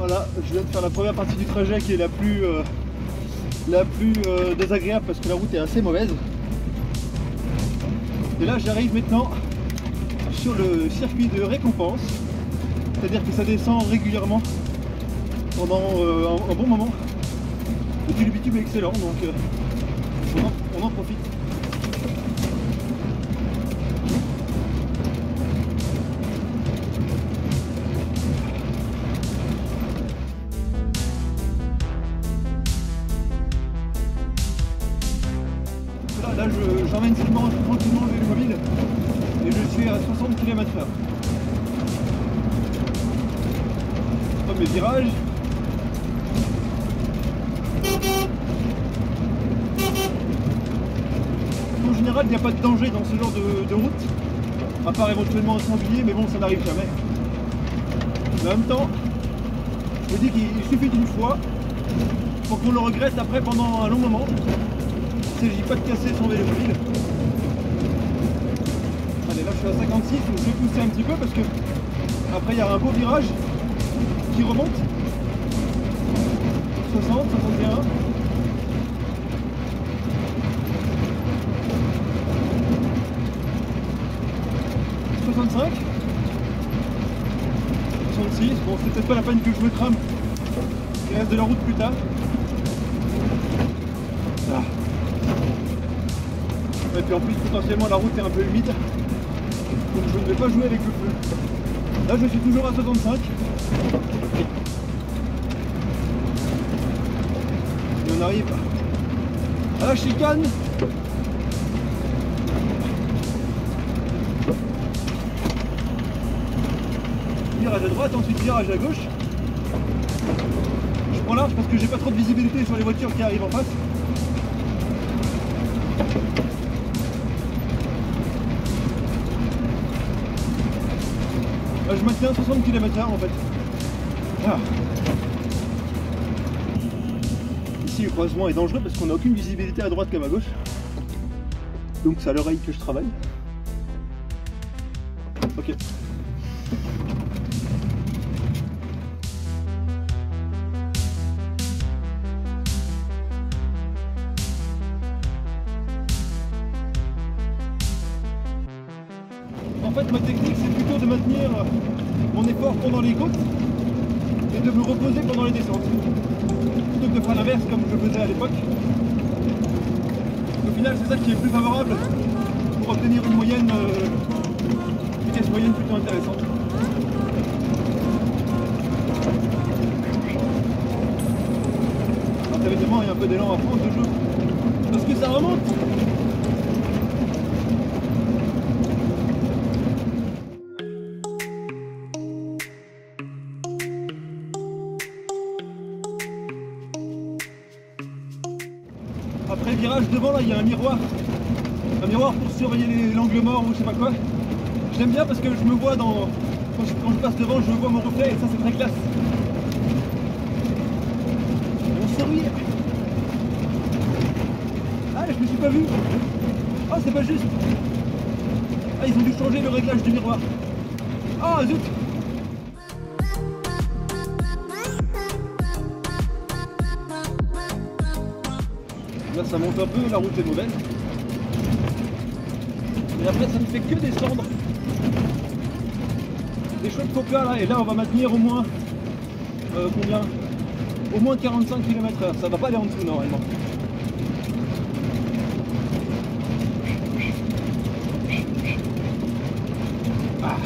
Voilà, je viens de faire la première partie du trajet qui est la plus désagréable parce que la route est assez mauvaise. Et là j'arrive maintenant sur le circuit de récompense, c'est-à-dire que ça descend régulièrement pendant un bon moment. Et puis le bitume est excellent, donc on en profite. Là j'emmène tranquillement le vélo mobile et je suis à 60 km/h. Comme mes virages. En général, il n'y a pas de danger dans ce genre de route, à part éventuellement un sanglier, mais bon, ça n'arrive jamais. Mais en même temps, je me dis qu'il suffit d'une fois pour qu'on le regrette après pendant un long moment. Il ne s'agit pas de casser son vélo mobile. Allez, là je suis à 56, donc je vais pousser un petit peu parce que après il y a un beau virage qui remonte. 60, 61. 65. 66. Bon, c'est peut-être pas la peine que je me crame. Il reste de la route plus tard. Ah. Et puis en plus potentiellement la route est un peu humide, donc je ne vais pas jouer avec le feu. Là je suis toujours à 65. Et on arrive à la chicane. Virage à droite, ensuite virage à gauche. Je prends large parce que j'ai pas trop de visibilité sur les voitures qui arrivent en face. Je maintiens 60 km/h en fait. Ah. Ici le croisement est dangereux parce qu'on n'a aucune visibilité à droite comme à gauche. Donc c'est à l'oreille que je travaille. Ok. En fait ma technique c'est plutôt de maintenir mon effort pendant les côtes et de me reposer pendant les descentes, plutôt que de faire l'inverse comme je faisais à l'époque. Au final c'est ça qui est plus favorable pour obtenir une moyenne, vitesse moyenne plutôt intéressante. Alors évidemment il y a un peu d'élan à prendre de jeu parce que ça remonte. Après le virage devant là il y a un miroir pour surveiller l'angle mort ou je sais pas quoi. Je l'aime bien parce que je me vois quand je passe devant, je vois mon reflet et ça c'est très classe. On sourit. Ah je me suis pas vu. Ah c'est pas juste. Ah ils ont dû changer le réglage du miroir. Ah zut. Là ça monte un peu, la route est mauvaise. Et après ça ne fait que descendre. Des chouettes coca là, et là on va maintenir au moins combien? Au moins 45 km/h, ça va pas aller en dessous normalement. Ah,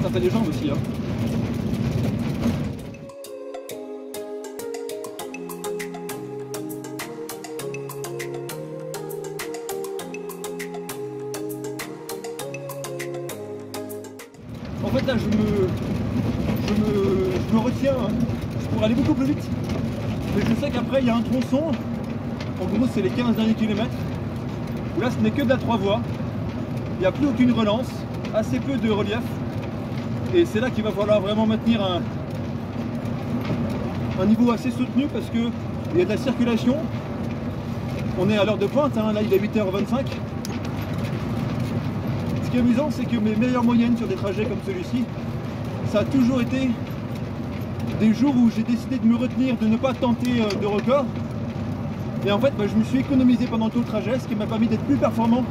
ça fait des jambes aussi hein. En fait là je me retiens, hein. Je pourrais aller beaucoup plus vite, mais je sais qu'après il y a un tronçon, en gros c'est les 15 derniers kilomètres, où là ce n'est que de la 3 voies, il n'y a plus aucune relance, assez peu de relief, et c'est là qu'il va falloir vraiment maintenir un niveau assez soutenu parce qu'il y a de la circulation, on est à l'heure de pointe, hein. Là il est 8h25. Ce qui est amusant, c'est que mes meilleures moyennes sur des trajets comme celui-ci, ça a toujours été des jours où j'ai décidé de me retenir, de ne pas tenter de record. Et en fait, bah, je me suis économisé pendant tout le trajet, ce qui m'a permis d'être plus performant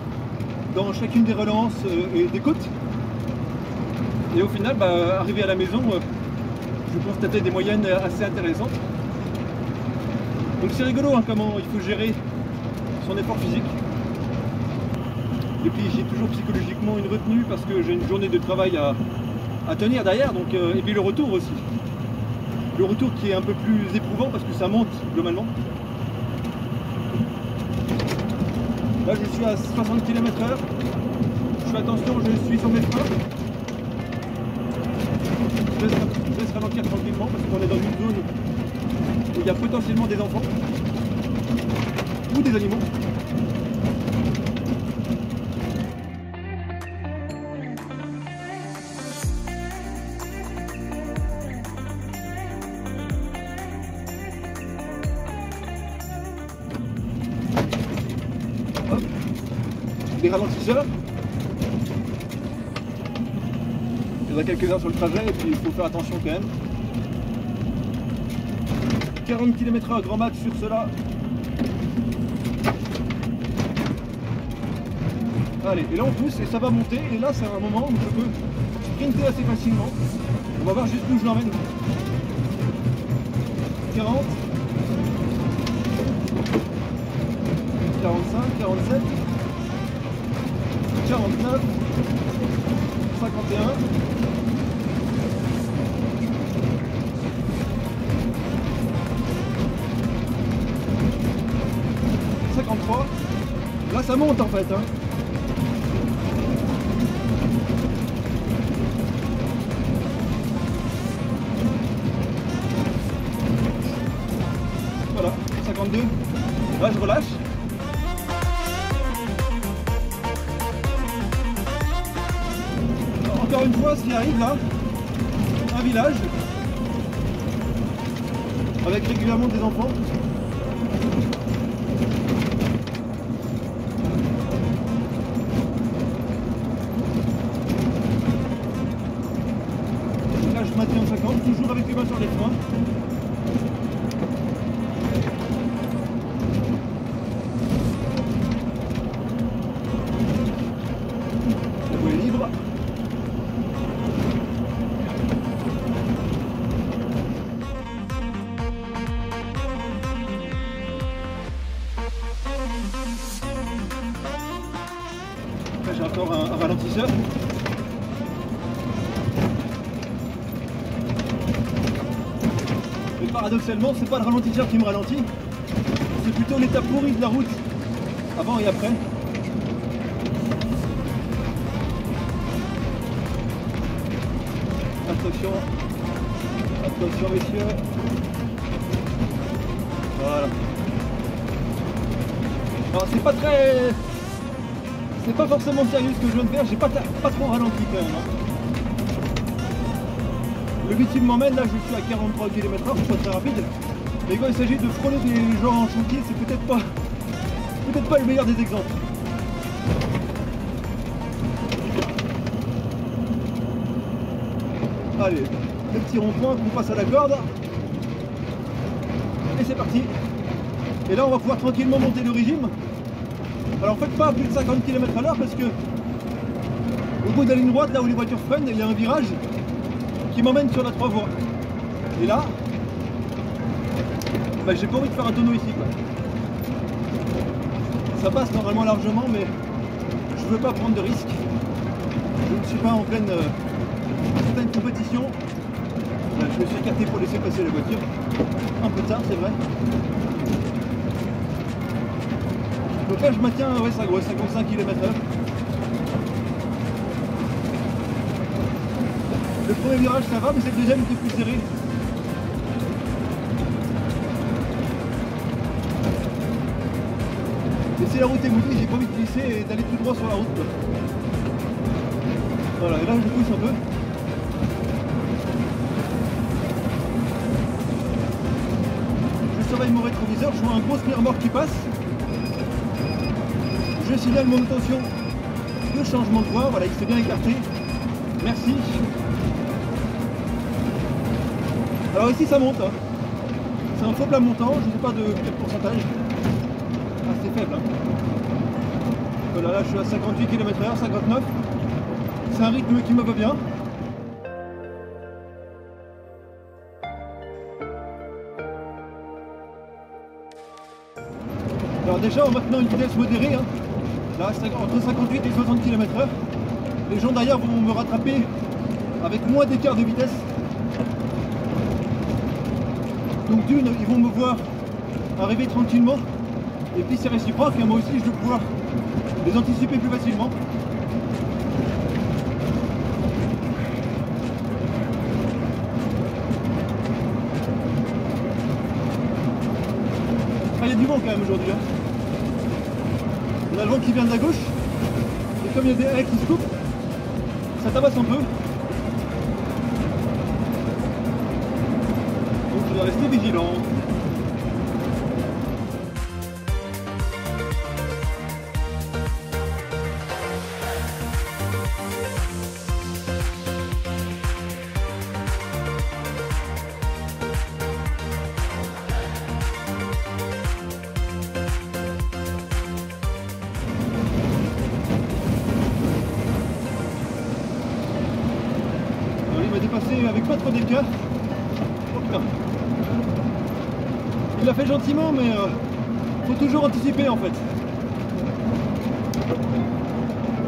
dans chacune des relances et des côtes. Et au final, bah, arrivé à la maison, je constatais des moyennes assez intéressantes. Donc c'est rigolo hein, comment il faut gérer son effort physique. Et puis j'ai toujours psychologiquement une retenue parce que j'ai une journée de travail à tenir derrière. Donc, et puis le retour aussi. Le retour qui est un peu plus éprouvant parce que ça monte globalement. Là je suis à 60 km/h. Je fais attention, je suis sur mes freins. Je laisse ralentir tranquillement parce qu'on est dans une zone où il y a potentiellement des enfants ou des animaux. Hop. Des ralentisseurs. Il y en a quelques-uns sur le trajet et puis il faut faire attention quand même. 40 km/h grand max sur cela. Allez, et là on pousse et ça va monter. Et là c'est un moment où je peux sprinter assez facilement. On va voir jusqu'où je l'emmène. 40, 45, 47, 49, 51. 53. Là ça monte en fait hein. Voilà, 52. Là je relâche. Encore une fois, ce qui arrive là, un village avec régulièrement des enfants. Je maintiens en 50, toujours avec les mains sur les freins. La voie est libre. Là j'ai encore un ralentisseur. Paradoxalement, c'est pas le ralentisseur qui me ralentit, c'est plutôt l'état pourri de la route, avant et après. Attention, attention messieurs. Voilà. Alors c'est pas très... c'est pas forcément sérieux ce que je viens de faire, j'ai pas trop ralenti quand même. Hein. Le but il m'emmène, là je suis à 43 km/h, c'est pas très rapide. Mais quand il s'agit de frôler des gens en chantier, c'est peut-être pas le meilleur des exemples. Allez, le petit rond-point qu'on passe à la corde. Et c'est parti. Et là on va pouvoir tranquillement monter le régime. Alors faites pas à plus de 50 km/h parce que au bout de la ligne droite, là où les voitures freinent, il y a un virage qui m'emmène sur la 3 voies. Et là, bah, j'ai pas envie de faire un tonneau ici quoi. Ça passe normalement largement mais je veux pas prendre de risques. Je ne suis pas en pleine compétition. Là, je me suis écarté pour laisser passer la voiture. Un peu tard c'est vrai. Donc là je maintiens ouais, 55 km/h. Le premier virage ça va, mais c'est le deuxième qui est plus serré. Et si la route est mouillée, j'ai pas envie de glisser et d'aller tout droit sur la route. Quoi. Voilà, et là je pousse un peu. Je surveille mon rétroviseur, je vois un gros remorque qui passe. Je signale mon intention de changement de voie, voilà, il s'est bien écarté. Merci. Alors ici ça monte, hein. C'est un faux plat montant, je ne sais pas de quel pourcentage. Assez faible. Hein. Voilà, là je suis à 58 km/h, 59. C'est un rythme qui me va bien. Alors déjà en maintenant une vitesse modérée, hein. Là entre 58 et 60 km/h. Les gens derrière vont me rattraper avec moins d'écart de vitesse. Donc d'une, ils vont me voir arriver tranquillement. Et puis c'est réciproque, et moi aussi je vais pouvoir les anticiper plus facilement. Ah, il y a du vent quand même aujourd'hui. Hein. On a le vent qui vient de la gauche. Et comme il y a des haies qui se coupent, ça tabasse un peu. Donc je dois rester vigilant. Dépassé avec pas trop d'écart. Il l'a fait gentiment, mais faut toujours anticiper en fait.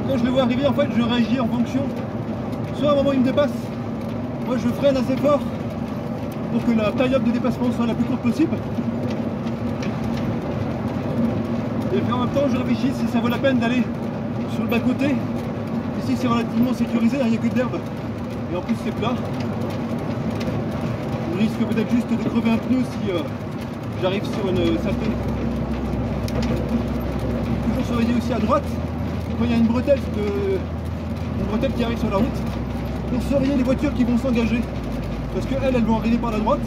Quand je le vois arriver, en fait, je réagis en fonction. Soit à un moment il me dépasse, moi je freine assez fort pour que la période de dépassement soit la plus courte possible. Et puis en même temps, je réfléchis si ça vaut la peine d'aller sur le bas-côté. Ici, c'est relativement sécurisé, il n'y a que de l'herbe. Et en plus c'est plat. Je risque peut-être juste de crever un pneu si j'arrive sur une saleté. Toujours surveiller aussi à droite, quand il y a une bretelle qui arrive sur la route, pour surveiller les voitures qui vont s'engager. Parce qu'elles vont arriver par la droite.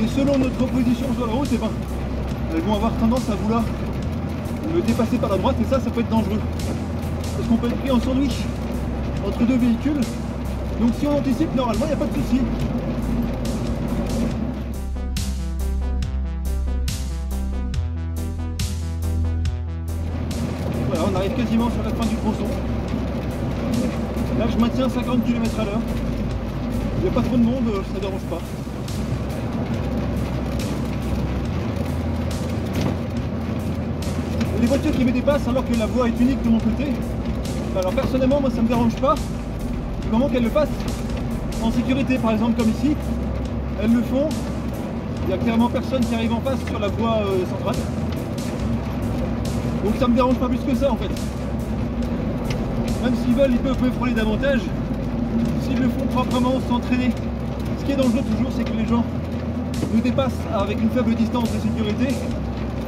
Et selon notre position sur la route, eh ben, elles vont avoir tendance à vouloir me dépasser par la droite, et ça peut être dangereux. Parce qu'on peut être pris en sandwich entre deux véhicules. Donc si on anticipe, normalement, il n'y a pas de souci. Voilà, on arrive quasiment sur la fin du tronçon. Là, je maintiens 50 km/h. Il n'y a pas trop de monde, ça ne dérange pas. Les voitures qui me dépassent alors que la voie est unique de mon côté, alors personnellement, moi, ça ne me dérange pas. Comment qu'elles le fassent en sécurité, par exemple comme ici, elles le font, il n'y a clairement personne qui arrive en face sur la voie centrale. Donc ça me dérange pas plus que ça en fait. Même s'ils veulent, ils peuvent me frôler davantage. S'ils le font proprement, sans traîner. Ce qui est dangereux toujours, c'est que les gens nous dépassent avec une faible distance de sécurité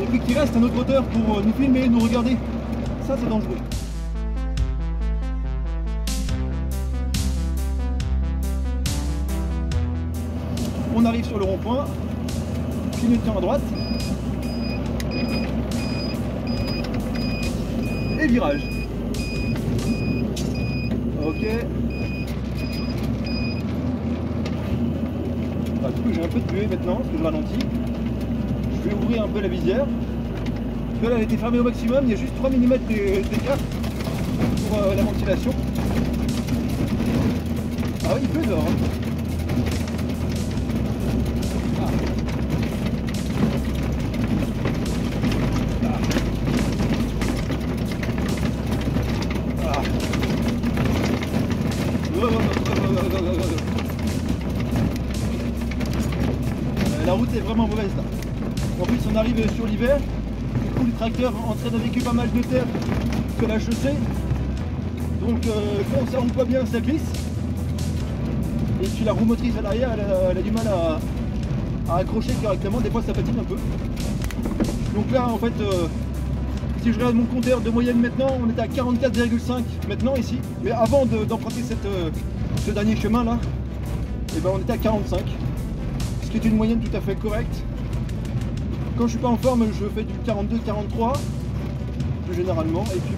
et puis qu'ils restent à notre hauteur pour nous filmer, nous regarder. Ça c'est dangereux. On arrive sur le rond-point, clignotant à droite, et virage. Ok. Ah, du coup j'ai un peu de buée maintenant, parce que je ralentis. Je vais ouvrir un peu la visière. Là elle a été fermée au maximum, il y a juste 3 mm d'écart pour la ventilation. Ah oui, il pleut dehors. Hein. La route est vraiment mauvaise là. En plus on arrive sur l'hiver, du coup le tracteur entraîne avec pas mal de terre que la chaussée. Donc quand on s'arrête pas bien ça glisse. Et puis la roue motrice à l'arrière elle a du mal à accrocher correctement, des fois ça patine un peu. Donc là en fait si je regarde mon compteur de moyenne maintenant, on est à 44,5 maintenant ici. Mais avant d'emprunter ce dernier chemin là, et ben on était à 45. Ce qui est une moyenne tout à fait correcte. Quand je suis pas en forme, je fais du 42-43 plus généralement. Et puis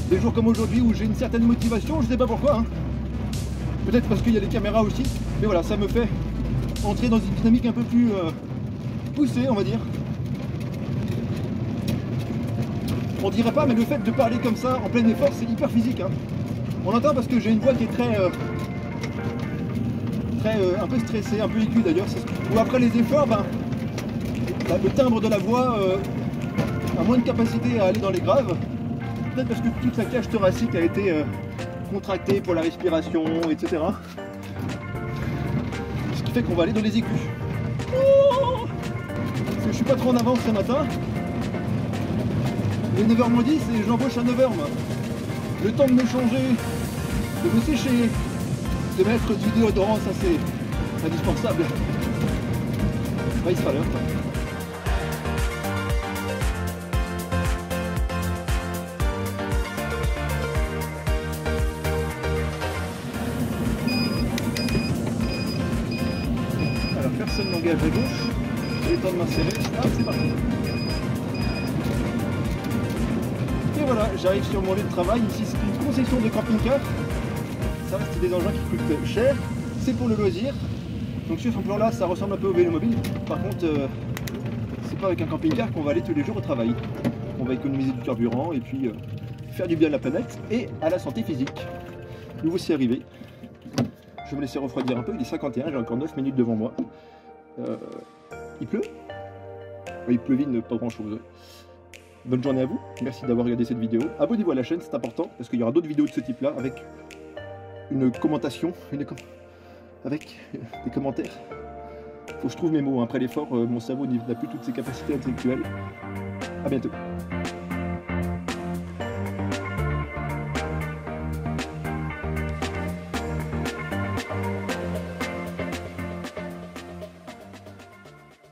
des jours comme aujourd'hui où j'ai une certaine motivation, je sais pas pourquoi, hein. Peut-être parce qu'il y a les caméras aussi, mais voilà, ça me fait entrer dans une dynamique un peu plus poussée, on va dire. On dirait pas, mais le fait de parler comme ça en plein effort, c'est hyper physique, hein. On entend parce que j'ai une voix qui est très un peu stressée, un peu aiguë d'ailleurs. Ou après les efforts, ben, le timbre de la voix a moins de capacité à aller dans les graves. Peut-être parce que toute la cage thoracique a été contractée pour la respiration, etc. Ce qui fait qu'on va aller dans les aigus. Oh, parce que je suis pas trop en avance ce matin. Il est 9h moins 10 et j'embauche à 9h moi. Le temps de me changer, de me sécher, de mettre du déodorant, ça c'est indispensable. Bah, il sera l'heure. Alors personne n'engage à gauche. J'ai le temps de m'insérer. Ah, c'est parti. Et voilà, j'arrive sur mon lieu de travail. Ici c'est une concession de camping-car. Ça reste des engins qui coûtent cher. C'est pour le loisir. Donc sur ce plan-là, ça ressemble un peu au Vélomobile. Par contre, c'est pas avec un camping-car qu'on va aller tous les jours au travail. On va économiser du carburant et puis faire du bien à la planète et à la santé physique. Nous voici arrivés. Je vais me laisser refroidir un peu. Il est 51, j'ai encore 9 minutes devant moi. Il pleut? Il pleuvine pas grand-chose. Bonne journée à vous. Merci d'avoir regardé cette vidéo. Abonnez-vous à la chaîne, c'est important parce qu'il y aura d'autres vidéos de ce type-là avec une commentation, avec des commentaires. Faut que je trouve mes mots. Après l'effort, mon cerveau n'a plus toutes ses capacités intellectuelles. A bientôt.